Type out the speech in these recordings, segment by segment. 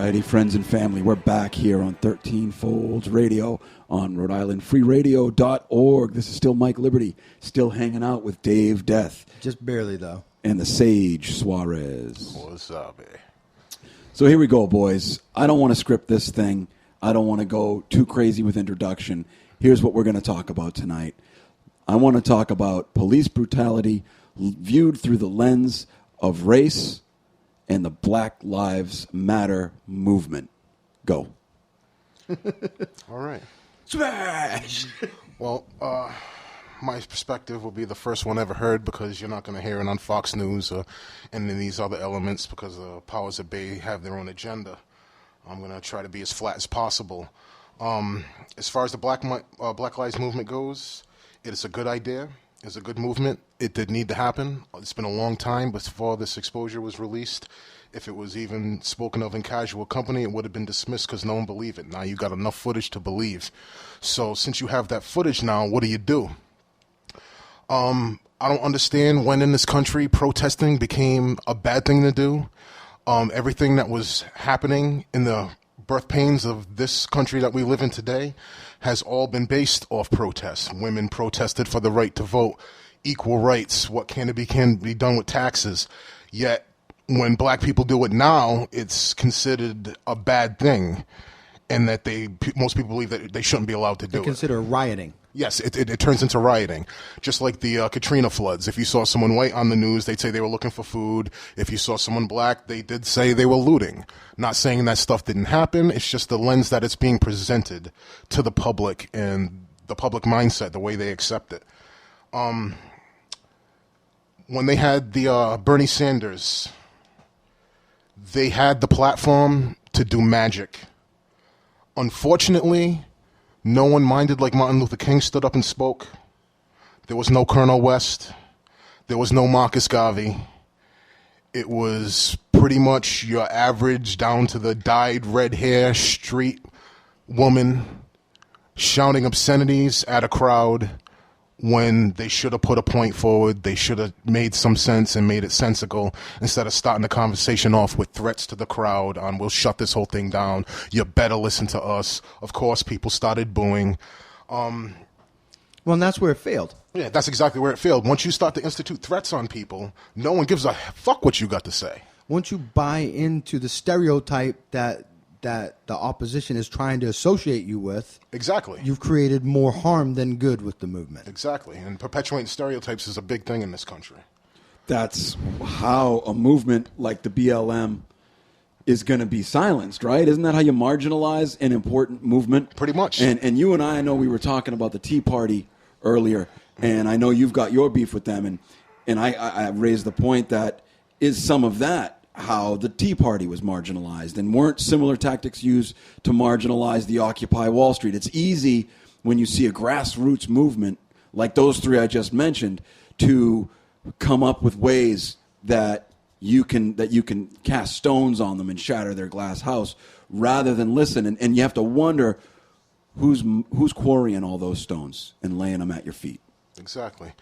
righty, friends and family, we're back here on 13 Folds Radio on Rhode Island freeradio.org. This is still Mike Liberty, still hanging out with Dave Death. Just barely, though. And the Sage Suarez. What's up, So here we go, boys. I don't want to script this thing. I don't want to go too crazy with introduction. Here's what we're going to talk about tonight. I want to talk about police brutality viewed through the lens of race and the Black Lives Matter movement. Go. All right. Smash! Well, my perspective will be the first one ever heard because you're not going to hear it on Fox News or any of these other elements because the powers that be have their own agenda. I'm going to try to be as flat as possible. As far as the Black Lives Movement goes, it is a good idea. It's a good movement. It did need to happen. It's been a long time before this exposure was released. If it was even spoken of in casual company, it would have been dismissed because no one believed it. Now you got enough footage to believe. So since you have that footage now, what do? I don't understand when in this country protesting became a bad thing to do. Everything that was happening in the birth pains of this country that we live in today has all been based off protests. Women protested for the right to vote, equal rights, what can be done with taxes. Yet when black people do it now, it's considered a bad thing, and that most people believe that they shouldn't be allowed to do it. They consider rioting. Yes, it turns into rioting, just like the Katrina floods. If you saw someone white on the news, they'd say they were looking for food. If you saw someone black, they did say they were looting. Not saying that stuff didn't happen. It's just the lens that it's being presented to the public and the public mindset, the way they accept it. When they had the Bernie Sanders, they had the platform to do magic. Unfortunately, no one minded like Martin Luther King stood up and spoke. There was no Colonel West. There was no Marcus Garvey. It was pretty much your average down to the dyed red hair street woman shouting obscenities at a crowd when they should have put a point forward. They should have made some sense and made it sensical instead of starting the conversation off with threats to the crowd on, we'll shut this whole thing down. You better listen to us. Of course, people started booing. Well, and that's where it failed. Yeah, that's exactly where it failed. Once you start to institute threats on people, no one gives a fuck what you got to say. Once you buy into the stereotype that the opposition is trying to associate you with, exactly, you've created more harm than good with the movement. Exactly, and perpetuating stereotypes is a big thing in this country. That's how a movement like the BLM is going to be silenced, right? Isn't that how you marginalize an important movement? Pretty much. And you and I know we were talking about the Tea Party earlier, and I know you've got your beef with them, and I raised the point that is some of that how the Tea Party was marginalized, and weren't similar tactics used to marginalize the Occupy Wall Street. It's easy when you see a grassroots movement like those three I just mentioned to come up with ways that you can cast stones on them and shatter their glass house rather than listen. And you have to wonder who's quarrying all those stones and laying them at your feet. Exactly.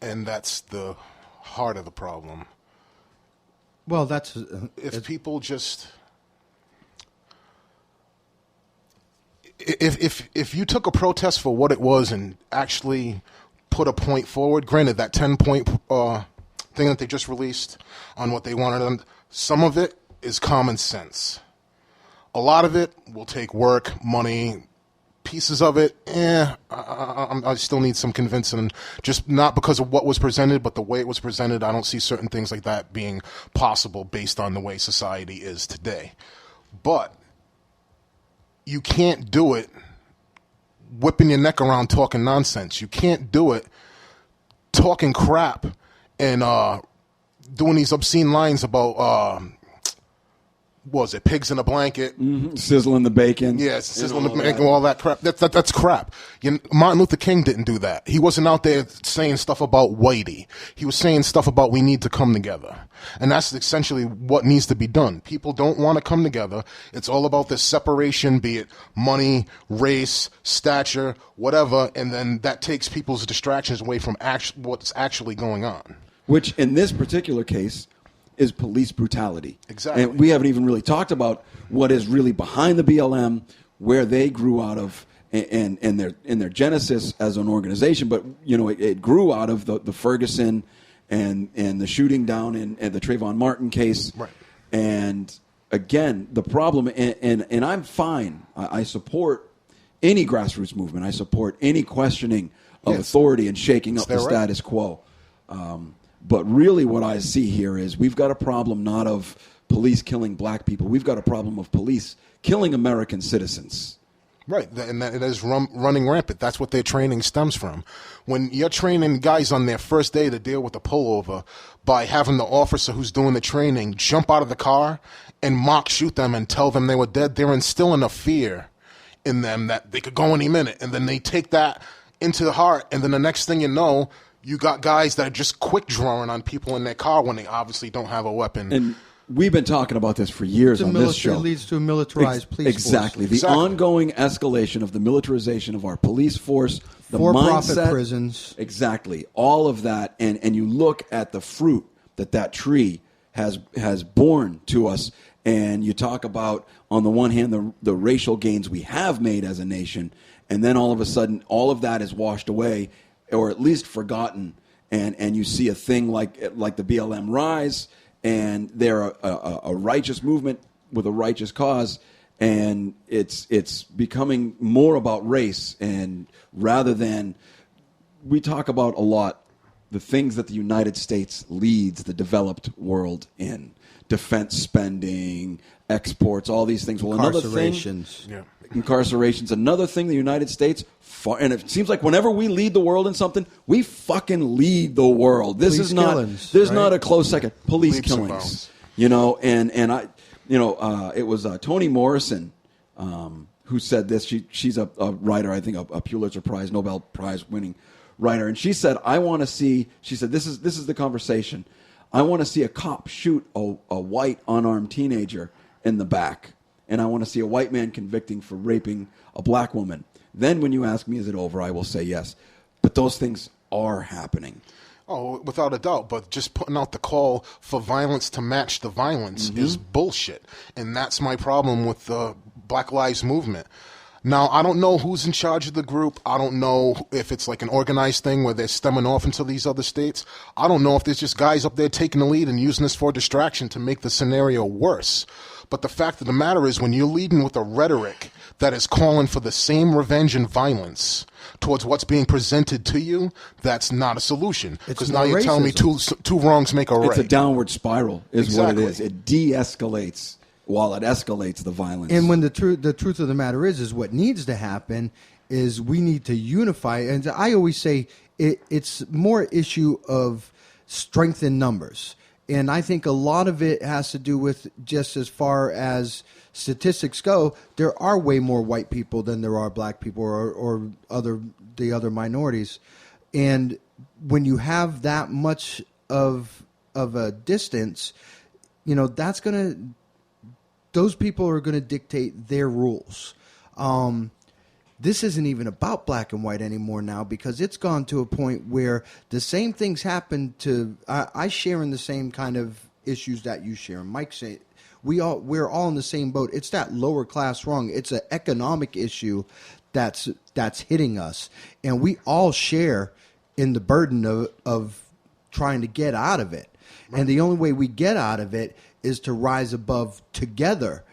And that's the heart of the problem. Well, that's... if people just... If you took a protest for what it was and actually put a point forward, granted, that 10-point thing that they just released on what they wanted, some of it is common sense. A lot of it will take work, money. Pieces of it, I still need some convincing, just not because of what was presented, but the way it was presented. I don't see certain things like that being possible based on the way society is today. But you can't do it whipping your neck around talking nonsense. You can't do it talking crap and doing these obscene lines about what was it, pigs in a blanket? Mm-hmm. Sizzling the bacon. Yeah, sizzling the bacon, all that crap. That's crap. Martin Luther King didn't do that. He wasn't out there saying stuff about whitey. He was saying stuff about we need to come together. And that's essentially what needs to be done. People don't want to come together. It's all about this separation, be it money, race, stature, whatever, and then that takes people's distractions away from what's actually going on. Which, in this particular case, is police brutality. Exactly. And we haven't even really talked about what is really behind the BLM, where they grew out of, and their genesis as an organization. But it grew out of the Ferguson and the shooting down in the Trayvon Martin case. Right. And again, the problem, and I'm fine. I support any grassroots movement. I support any questioning of authority and shaking up the status quo. But really what I see here is we've got a problem not of police killing black people. We've got a problem of police killing American citizens. Right, and that it is running rampant. That's what their training stems from. When you're training guys on their first day to deal with a pullover by having the officer who's doing the training jump out of the car and mock shoot them and tell them they were dead, they're instilling a fear in them that they could go any minute. And then they take that into the heart, and then the next thing you know, you got guys that are just quick drawing on people in their car when they obviously don't have a weapon. And we've been talking about this for years on this show. It leads to a militarized police exactly. force. The ongoing escalation of the militarization of our police force, the for-profit mindset, prisons. Exactly. All of that. And you look at the fruit that tree has borne to us. And you talk about, on the one hand, the racial gains we have made as a nation. And then all of a sudden, all of that is washed away, or at least forgotten. And you see a thing like the BLM rise, and they're a righteous movement with a righteous cause, and it's becoming more about race, and rather than, we talk about a lot the things that the United States leads the developed world in: defense spending, exports, all these things. Well, another thing, incarcerations. Another thing, the United States, and it seems like whenever we lead the world in something, we fucking lead the world. This police is not. Killings, there's right? not a close second. Police Leaps and killings. bounds. And I, it was Toni Morrison who said this. She's a writer, I think a Pulitzer Prize, Nobel Prize winning writer, and she said, "I want to see." She said, "This is the conversation. I want to see a cop shoot a white unarmed teenager in the back, and I want to see a white man convicting for raping a black woman. Then when you ask me, is it over, I will say yes." But those things are happening. Oh, without a doubt. But just putting out the call for violence to match the violence is bullshit. And that's my problem with the Black Lives Movement. Now, I don't know who's in charge of the group. I don't know if it's like an organized thing where they're stemming off into these other states. I don't know if there's just guys up there taking the lead and using this for distraction to make the scenario worse. But the fact of the matter is, when you're leading with a rhetoric that is calling for the same revenge and violence towards what's being presented to you, that's not a solution. Because now you're telling me two wrongs make a right. It's a downward spiral is Exactly. what it is. It de-escalates while it escalates the violence. And when the truth of the matter is what needs to happen is we need to unify. And I always say it's more issue of strength in numbers. And I think a lot of it has to do with, just as far as statistics go, there are way more white people than there are black people or the other minorities. And when you have that much of a distance, that's going to, those people are going to dictate their rules. This isn't even about black and white anymore now, because it's gone to a point where the same things happen to. I share in the same kind of issues that you share. Mike said we're all in the same boat. It's that lower class wrong. It's an economic issue that's hitting us, and we all share in the burden of trying to get out of it. Right. And the only way we get out of it is to rise above together.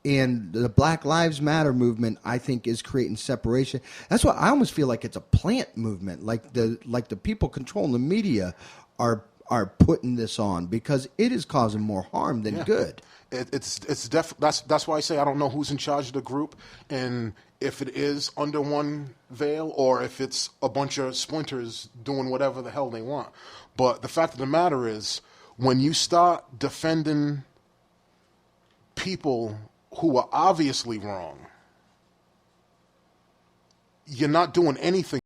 And the Black Lives Matter movement, I think, is creating separation. That's why I almost feel like it's a plant movement, like the people controlling the media are putting this on, because it is causing more harm than good. That's why I say I don't know who's in charge of the group, and if it is under one veil or if it's a bunch of splinters doing whatever the hell they want. But the fact of the matter is, when you start defending people who are obviously wrong, you're not doing anything